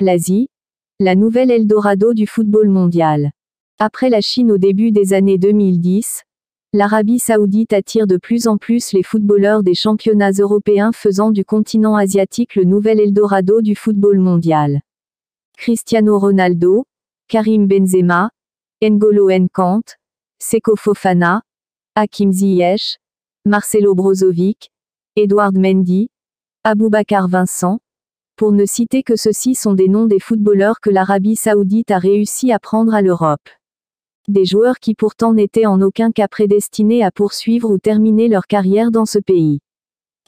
L'Asie, la nouvelle Eldorado du football mondial. Après la Chine au début des années 2010, l'Arabie Saoudite attire de plus en plus les footballeurs des championnats européens, faisant du continent asiatique le nouvel Eldorado du football mondial. Cristiano Ronaldo, Karim Benzema, N'Golo Kante, Seko Fofana, Hakim Ziyech, Marcelo Brozovic, Edouard Mendy, Aboubakar Vincent, pour ne citer que ceux-ci, sont des noms des footballeurs que l'Arabie Saoudite a réussi à prendre à l'Europe. Des joueurs qui pourtant n'étaient en aucun cas prédestinés à poursuivre ou terminer leur carrière dans ce pays.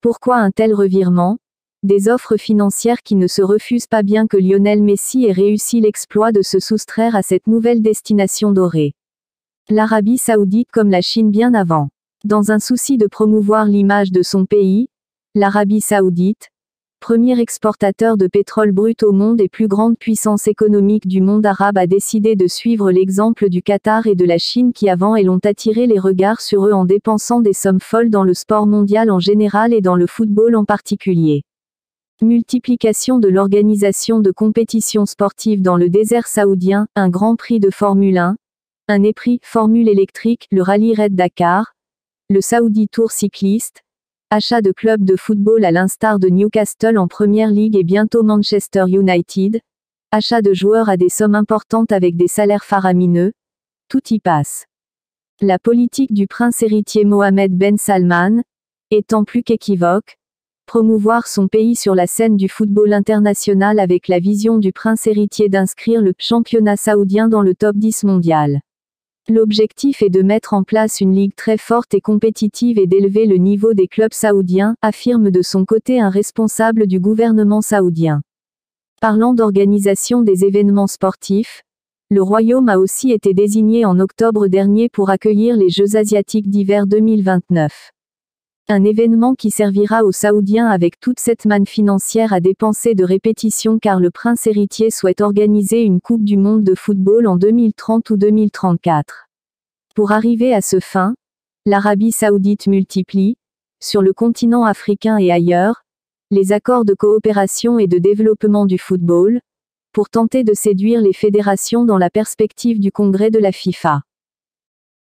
Pourquoi un tel revirement ? Des offres financières qui ne se refusent pas, bien que Lionel Messi ait réussi l'exploit de se soustraire à cette nouvelle destination dorée. L'Arabie Saoudite comme la Chine bien avant. Dans un souci de promouvoir l'image de son pays, l'Arabie Saoudite, premier exportateur de pétrole brut au monde et plus grande puissance économique du monde arabe, a décidé de suivre l'exemple du Qatar et de la Chine qui avant et l'ont attiré les regards sur eux en dépensant des sommes folles dans le sport mondial en général et dans le football en particulier. Multiplication de l'organisation de compétitions sportives dans le désert saoudien, un Grand Prix de Formule 1, un éprix Formule électrique, le Rallye Raid Dakar, le Saudi Tour cycliste, achat de clubs de football à l'instar de Newcastle en Premier League et bientôt Manchester United, achat de joueurs à des sommes importantes avec des salaires faramineux, tout y passe. La politique du prince héritier Mohammed Ben Salman, étant plus qu'équivoque, promouvoir son pays sur la scène du football international avec la vision du prince héritier d'inscrire le championnat saoudien dans le top 10 mondial. L'objectif est de mettre en place une ligue très forte et compétitive et d'élever le niveau des clubs saoudiens, affirme de son côté un responsable du gouvernement saoudien. Parlant d'organisation des événements sportifs, le royaume a aussi été désigné en octobre dernier pour accueillir les Jeux asiatiques d'hiver 2029. Un événement qui servira aux Saoudiens avec toute cette manne financière à dépenser de répétition, car le prince héritier souhaite organiser une Coupe du monde de football en 2030 ou 2034. Pour arriver à ce fin, l'Arabie Saoudite multiplie, sur le continent africain et ailleurs, les accords de coopération et de développement du football, pour tenter de séduire les fédérations dans la perspective du congrès de la FIFA.